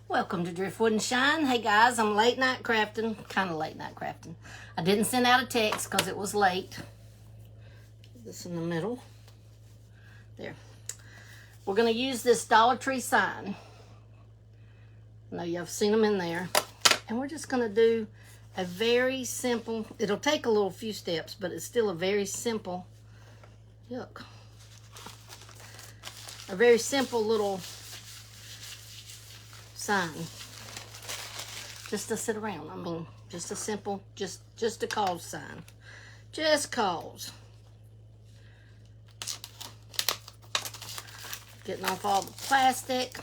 Welcome to Driftwood and Shine. Hey guys, I'm late night crafting, kind of late night crafting. I didn't send out a text because it was late. Put this in the middle. There. We're going to use this Dollar Tree sign. I know you've seen them in there. And we're just going to do a very simple, it'll take a few steps, but it's still a very simple, look, a very simple little sign. Just to sit around. I mean, just a simple, just a cause sign. Just cause. Getting off all the plastic.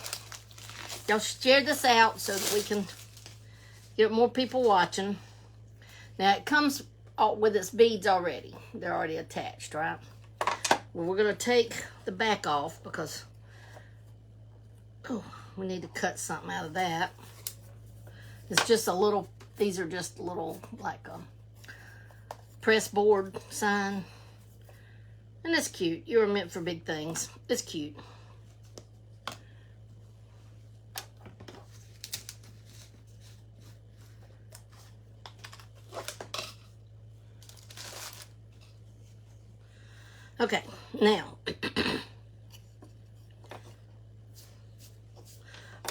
Y'all share this out so that we can get more people watching. Now it comes with its beads already. They're already attached, right? Well, we're going to take the back off because we need to cut something out of that. It's just a little, these are just little, like a press board sign. And it's cute. You were meant for big things. It's cute. Okay, now,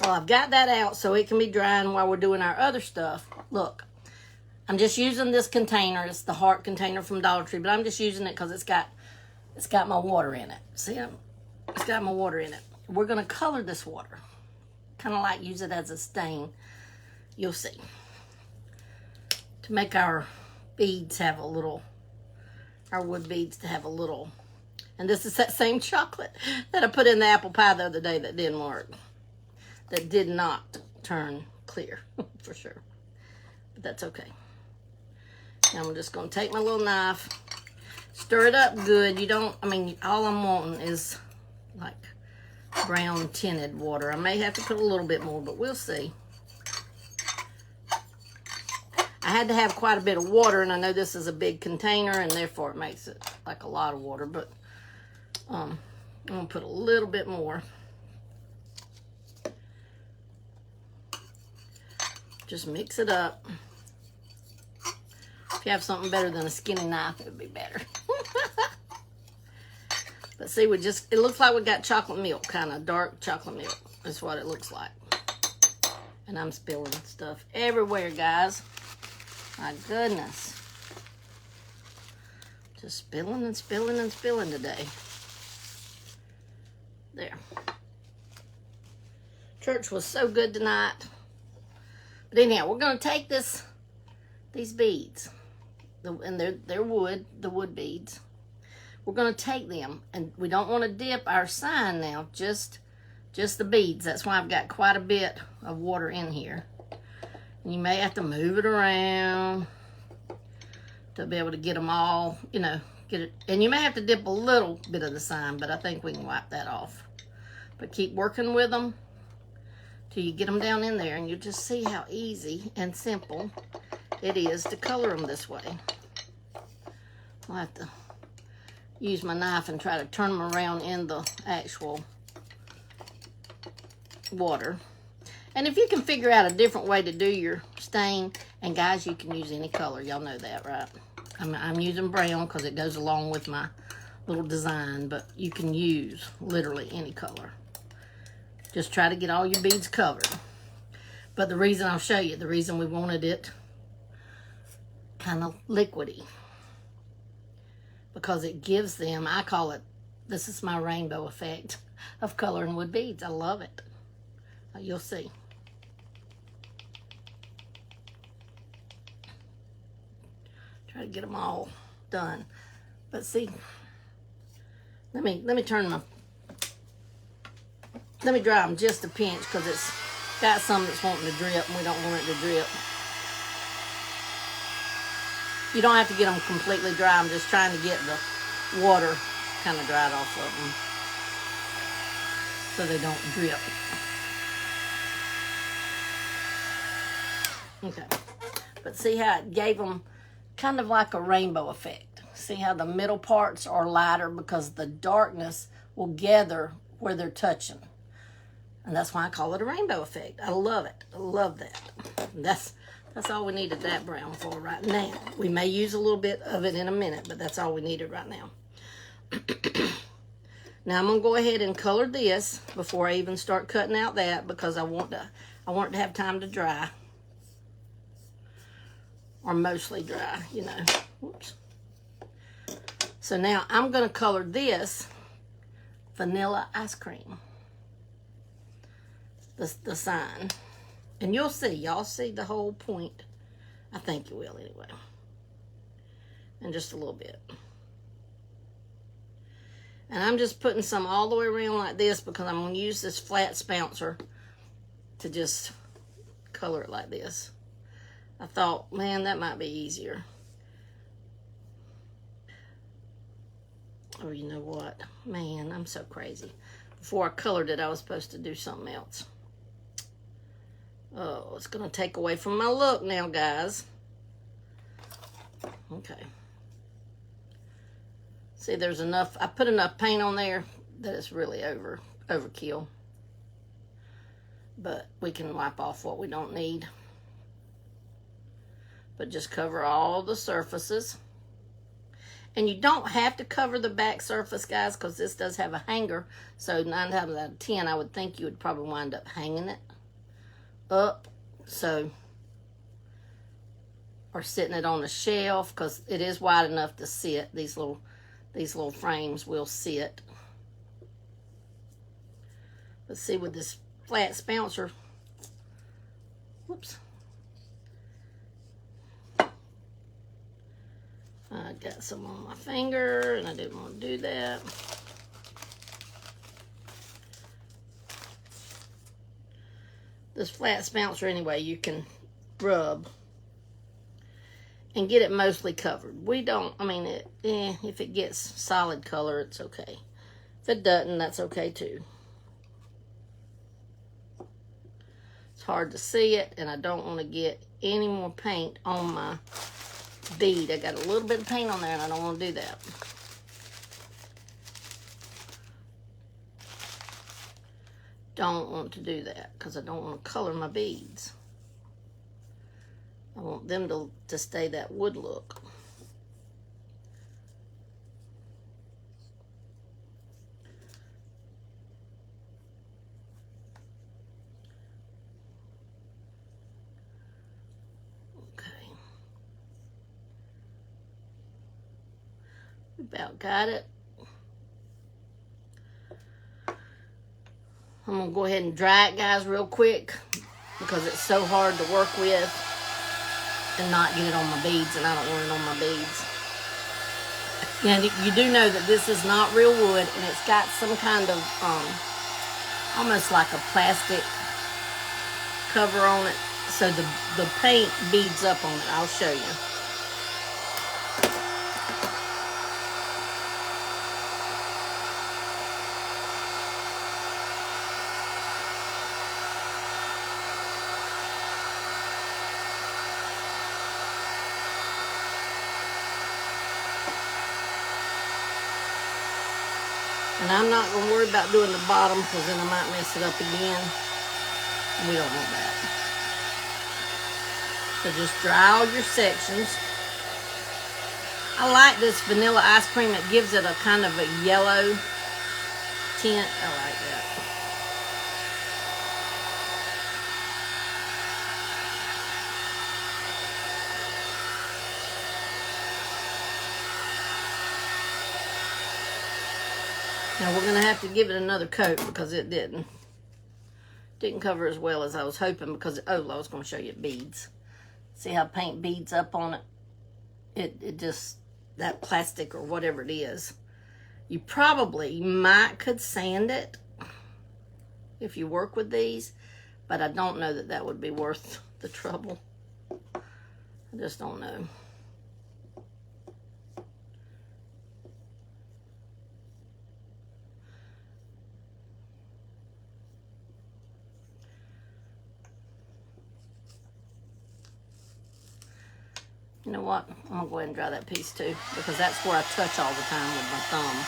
well, I've got that out so it can be drying while we're doing our other stuff. Look, I'm just using this container. It's the heart container from Dollar Tree, but I'm just using it because it's got my water in it. See, it's got my water in it. We're going to color this water, kind of like use it as a stain. You'll see. To make our beads have a little, our wood beads to have a little, and this is that same chocolate that I put in the apple pie the other day that didn't work, that did not turn clear for sure, but that's okay. Now I'm just going to take my little knife, stir it up good. You don't, I mean, all I'm wanting is like brown tinted water. I may have to put a little bit more, but we'll see. I had to have quite a bit of water, and I know this is a big container, and therefore it makes it like a lot of water, but I'm going to put a little bit more. Just mix it up. If you have something better than a skinny knife, it would be better. But see, it looks like we got chocolate milk, kind of dark chocolate milk. That's what it looks like. And I'm spilling stuff everywhere, guys. My goodness. Just spilling and spilling and spilling today. There. Church was so good tonight. But anyhow, we're going to take these beads. And they're wood, the wood beads. We're going to take them. And we don't want to dip our sign now. Just the beads. That's why I've got quite a bit of water in here. You may have to move it around to be able to get them all, you know, get it. And you may have to dip a little bit of the sign, but I think we can wipe that off. But keep working with them till you get them down in there, and you'll just see how easy and simple it is to color them this way. I'll have to use my knife and try to turn them around in the actual water. And if you can figure out a different way to do your stain, and guys, you can use any color. Y'all know that, right? I'm using brown because it goes along with my little design, but you can use literally any color. Just try to get all your beads covered. But the reason I'll show you, the reason we wanted it kind of liquidy, because it gives them, I call it, this is my rainbow effect of coloring wood beads. I love it. You'll see. Try to get them all done. But see, let me turn my, let me dry them just a pinch because it's got some that's wanting to drip and we don't want it to drip. You don't have to get them completely dry. I'm just trying to get the water kind of dried off of them so they don't drip. Okay, but see how it gave them kind of like a rainbow effect. See how the middle parts are lighter because the darkness will gather where they're touching. And that's why I call it a rainbow effect. I love it. I love that. That's all we needed that brown for right now. We may use a little bit of it in a minute, but that's all we needed right now. Now I'm going to go ahead and color this before I even start cutting out that, because I want it to have time to dry. Or mostly dry, you know. Whoops. So now I'm going to color this vanilla ice cream. The sign. And you'll see. Y'all see the whole point. I think you will anyway. And just a little bit. And I'm just putting some all the way around like this because I'm going to use this flat spouncer to just color it like this. I thought, man, that might be easier. Oh, you know what? Man, I'm so crazy. Before I colored it, I was supposed to do something else. Oh, it's going to take away from my look now, guys. Okay. See, there's enough. I put enough paint on there that it's really overkill. But we can wipe off what we don't need. But just cover all the surfaces. And you don't have to cover the back surface, guys, because this does have a hanger. So 9 times out of 10, I would think you would probably wind up hanging it up. So, or sitting it on a shelf, because it is wide enough to sit. These little frames will sit. But see, with this flat spouncer, whoops. I got some on my finger, and I didn't want to do that. This flat spouncer, anyway, you can rub and get it mostly covered. We don't, I mean, if it gets solid color, it's okay. If it doesn't, that's okay too. It's hard to see it, and I don't want to get any more paint on my bead. I got a little bit of paint on there, and I don't want to do that. Don't want to do that because I don't want to color my beads. I want them to stay that wood look. Okay. About got it. I'm going to go ahead and dry it, guys, real quick, because it's so hard to work with and not get it on my beads, and I don't want it on my beads. And you do know that this is not real wood, and it's got some kind of, almost like a plastic cover on it, so the paint beads up on it. I'll show you. And I'm not going to worry about doing the bottom because then I might mess it up again. And we don't want that. So just dry all your sections. I like this vanilla ice cream. It gives it a kind of a yellow tint. I like that. Now we're going to have to give it another coat because it didn't cover as well as I was hoping, because, oh, I was going to show you beads. See how paint beads up on it? It just, that plastic or whatever it is. You might could sand it if you work with these, but I don't know that that would be worth the trouble. I just don't know. You know what? I'm going to go ahead and dry that piece too, because that's where I touch all the time with my thumb.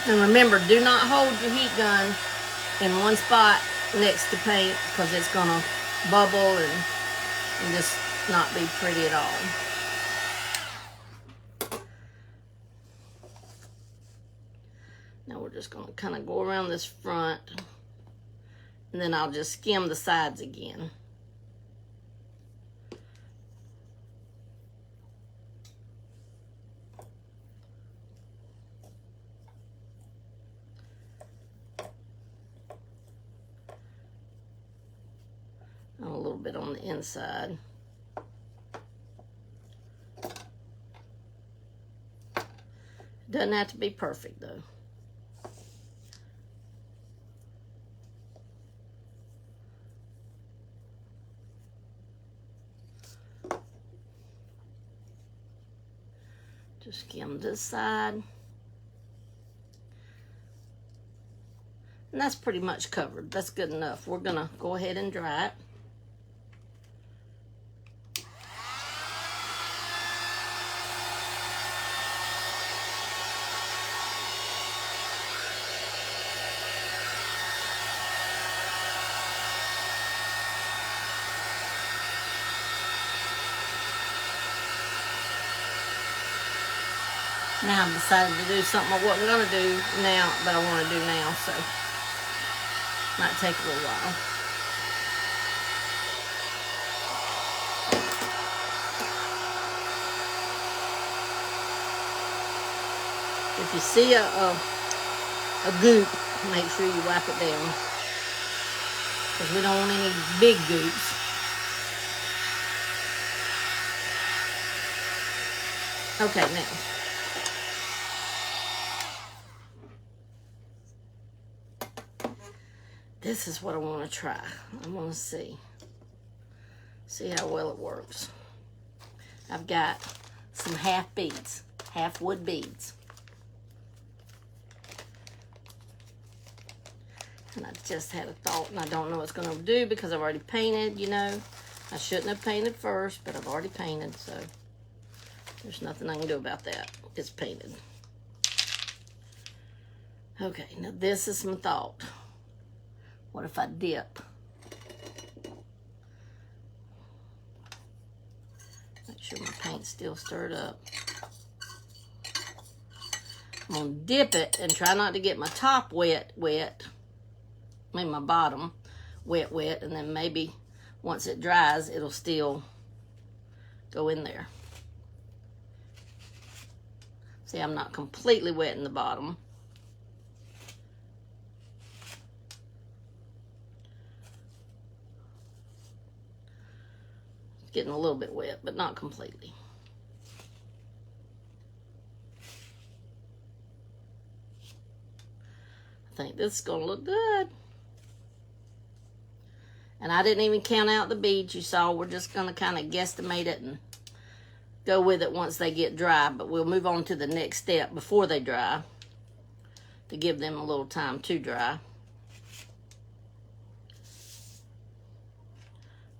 And remember, do not hold your heat gun in one spot next to paint because it's going to bubble and just not be pretty at all. Now we're just going to kind of go around this front, and then I'll just skim the sides again. A little bit on the inside. Doesn't have to be perfect though. Just skim this side. And that's pretty much covered. That's good enough. We're gonna go ahead and dry it. Now I've decided to do something I wasn't going to do now, but I want to do now, so might take a little while. If you see a goop, make sure you wipe it down, because we don't want any big goops. Okay, now. This is what I want to try. I want to see how well it works. I've got some half beads, half wood beads. And I just had a thought, and I don't know what it's going to do because I've already painted, you know. I shouldn't have painted first, but I've already painted, so there's nothing I can do about that. It's painted. Okay, now this is some thought. What if I dip? Make sure my paint's still stirred up. I'm gonna dip it and try not to get my top wet. I mean my bottom wet, and then maybe once it dries, it'll still go in there. See, I'm not completely wet in the bottom. Getting a little bit wet, but not completely. I think this is gonna look good. And I didn't even count out the beads you saw. We're just gonna kind of guesstimate it and go with it once they get dry, but we'll move on to the next step before they dry to give them a little time to dry.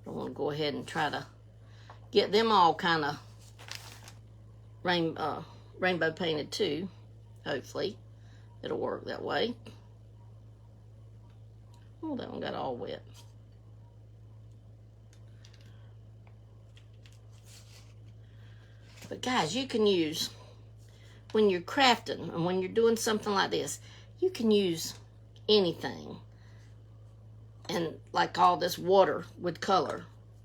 I want to go ahead and try to get them all kind of rainbow painted too. Hopefully it'll work that way. Oh, that one got all wet. But guys, you can use, when you're crafting and when you're doing something like this, you can use anything. And like all this water with color.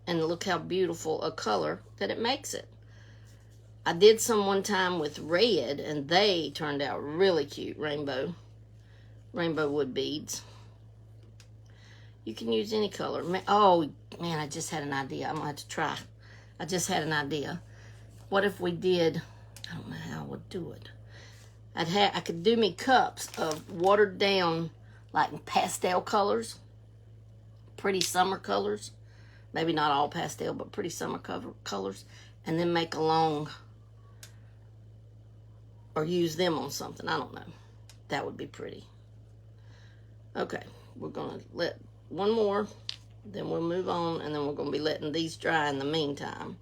And look how beautiful a color that it makes it. I did some one time with red, and they turned out really cute. Rainbow wood beads. You can use any color. Oh, man, I just had an idea. I'm going to have to try. I just had an idea. What if we did, I don't know how I would do it. I could do me cups of watered down, like pastel colors. Pretty summer colors. Maybe not all pastel, but pretty summer colors. And then make a long, or use them on something. I don't know. That would be pretty. Okay, we're going to let one more. Then we'll move on, and then we're going to be letting these dry in the meantime.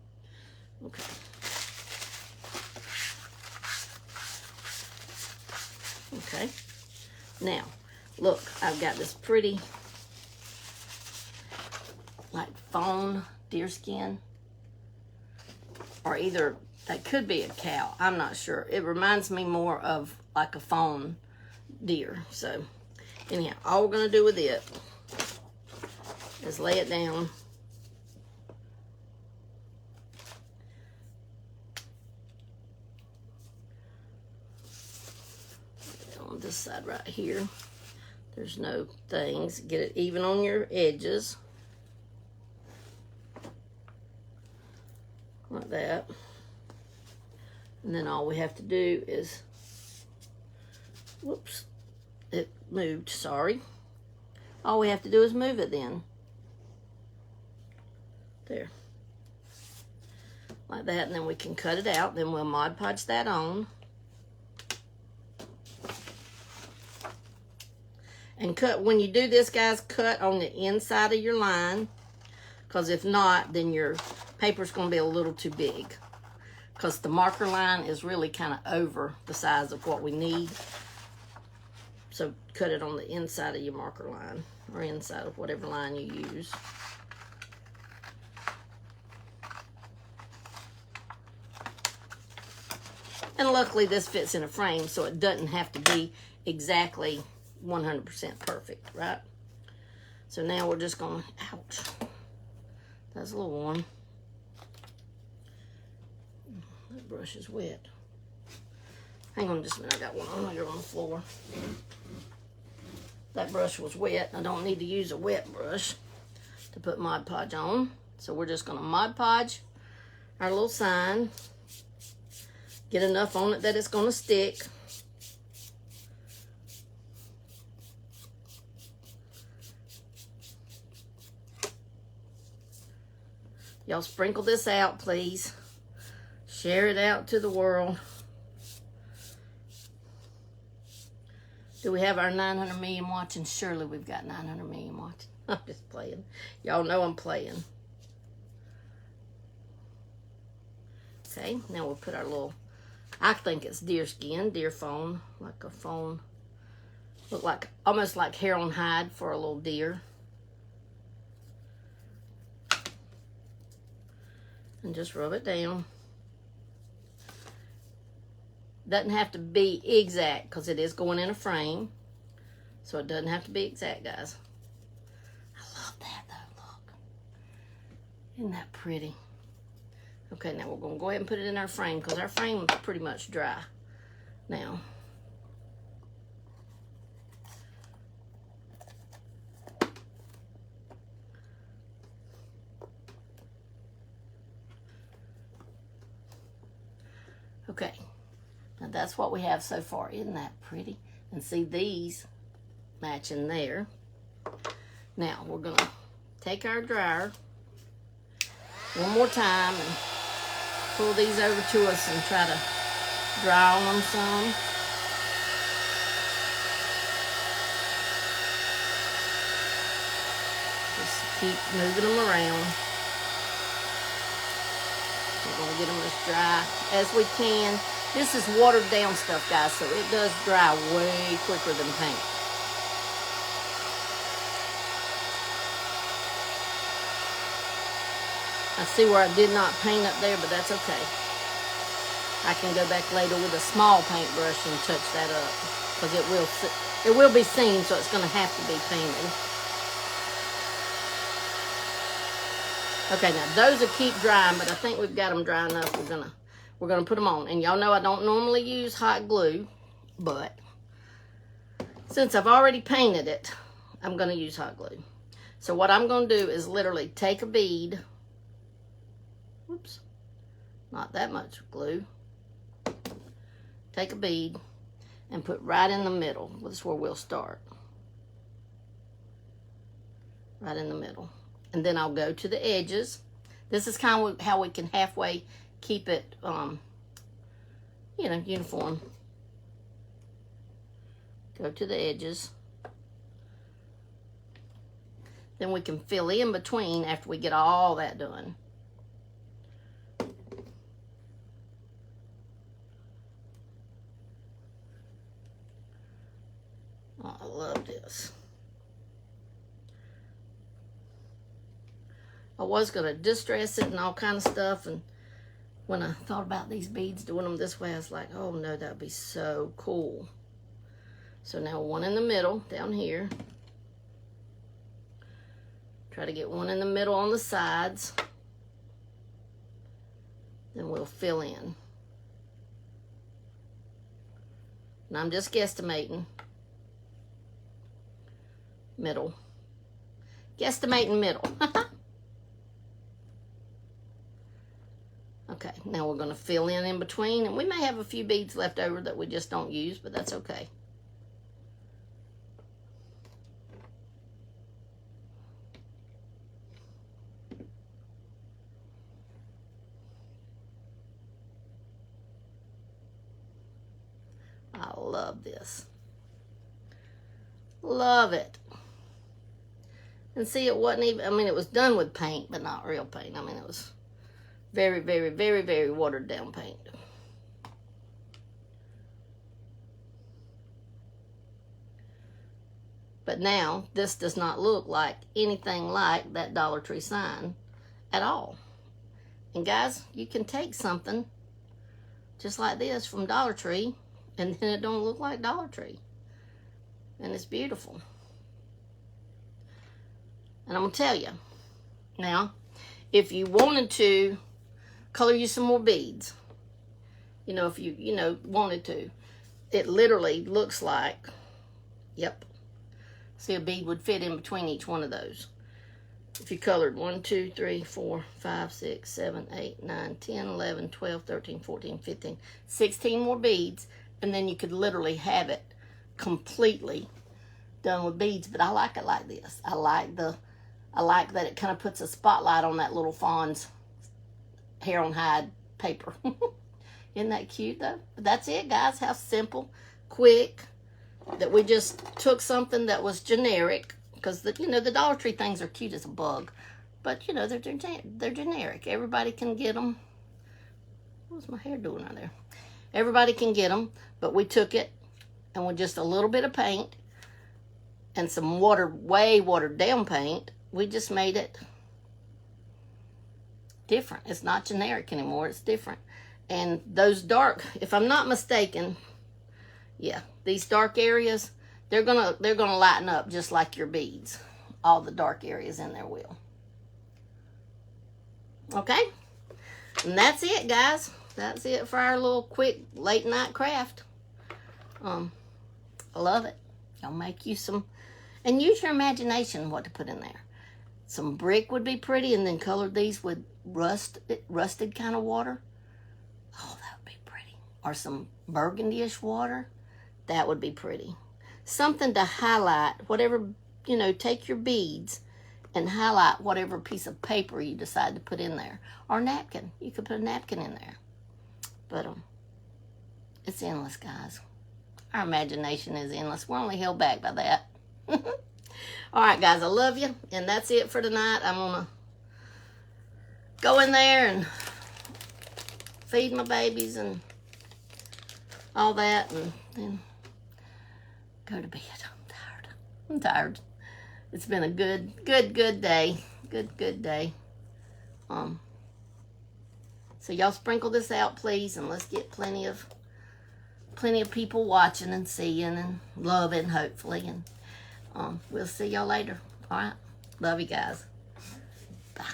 Okay. Okay. Now, look, I've got this pretty, like, fawn deer skin. Or either, that could be a cow. I'm not sure. It reminds me more of, like, a fawn deer. So, anyhow, all we're going to do with it is lay it down. On this side right here. There's no things. Get it even on your edges. Like that. And then all we have to do is, whoops, it moved, sorry. All we have to do is move it then. There. Like that, and then we can cut it out. Then we'll Mod Podge that on. And cut, when you do this, guys, cut on the inside of your line. Because if not, then your paper's going to be a little too big. Because the marker line is really kind of over the size of what we need. So cut it on the inside of your marker line. Or inside of whatever line you use. And luckily this fits in a frame, so it doesn't have to be exactly 100% perfect, right? So now we're just going to, ouch, that's a little warm. That brush is wet. Hang on just a minute, I got one on here on the floor. That brush was wet. I don't need to use a wet brush to put Mod Podge on. So we're just going to Mod Podge our little sign. Get enough on it that it's going to stick. Y'all sprinkle this out, please. Share it out to the world. Do we have our 900 million watching? Surely we've got 900 million watching. I'm just playing. Y'all know I'm playing. Okay, now we'll put our little, I think it's deer skin, deer fawn, like a fawn. Look like, almost like hair on hide for a little deer. And just rub it down. Doesn't have to be exact because it is going in a frame. So it doesn't have to be exact, guys. I love that though, look. Isn't that pretty? Okay, now we're going to go ahead and put it in our frame because our frame is pretty much dry now. Okay, now that's what we have so far. Isn't that pretty? And see these matching there. Now we're going to take our dryer one more time and pull these over to us and try to dry on them some. Just keep moving them around. We're going to get them as dry as we can. This is watered down stuff, guys, so it does dry way quicker than paint. I see where I did not paint up there, but that's okay. I can go back later with a small paintbrush and touch that up because it will be seen, so it's going to have to be painted. Okay, now those will keep drying, but I think we've got them dry enough. We're gonna put them on. And y'all know I don't normally use hot glue, but since I've already painted it, I'm gonna use hot glue. So what I'm gonna do is literally take a bead. Whoops, not that much glue. Take a bead and put right in the middle. This is where we'll start. Right in the middle. And then I'll go to the edges. This is kind of how we can halfway keep it, you know, uniform. Go to the edges. Then we can fill in between after we get all that done. Oh, I love this. I was going to distress it and all kind of stuff, and when I thought about these beads, doing them this way, I was like, oh no, that would be so cool. So now one in the middle down here. Try to get one in the middle on the sides. Then we'll fill in. And I'm just guesstimating. Middle. Guesstimating middle. Okay, now we're going to fill in between, and we may have a few beads left over that we just don't use, but that's okay. I love this. Love it. And see, it wasn't even, I mean, it was done with paint, but not real paint. I mean, it was very, very, very, very watered down paint. But now, this does not look like anything like that Dollar Tree sign at all. And guys, you can take something just like this from Dollar Tree, and then it don't look like Dollar Tree. And it's beautiful. And I'm going to tell you, now, if you wanted to color you some more beads, you know, if you, wanted to, it literally looks like, yep, see, a bead would fit in between each one of those. If you colored 1, 2, 3, 4, 5, 6, 7, 8, 9, 10, 11, 12, 13, 14, 15, 16 more beads, and then you could literally have it completely done with beads. But I like it like this. I like that it kind of puts a spotlight on that little fawn's hair on hide paper. Isn't that cute though? But that's it, guys. How simple, quick, that we just took something that was generic, because the Dollar Tree things are cute as a bug, but they're generic. Everybody can get them. What's my hair doing right there? Everybody can get them, but we took it and with just a little bit of paint and some way watered down paint, we just made it different. It's not generic anymore. It's different. And those dark, if I'm not mistaken, yeah, these dark areas, they're gonna lighten up just like your beads. All the dark areas in there will. Okay? And that's it, guys. That's it for our little quick late night craft. I love it. Y'all make you some, and use your imagination what to put in there. Some brick would be pretty, and then color these with rusted kind of water. Oh, that would be pretty. Or some burgundy-ish water. That would be pretty. Something to highlight whatever, take your beads and highlight whatever piece of paper you decide to put in there. Or napkin. You could put a napkin in there. But it's endless, guys. Our imagination is endless. We're only held back by that. All right, guys, I love you. And that's it for tonight. I'm going to go in there and feed my babies and all that, and then go to bed. I'm tired. It's been a good day. Good day. So y'all sprinkle this out, please, and let's get plenty of people watching and seeing and loving, hopefully. And we'll see y'all later. All right. Love you guys. Bye.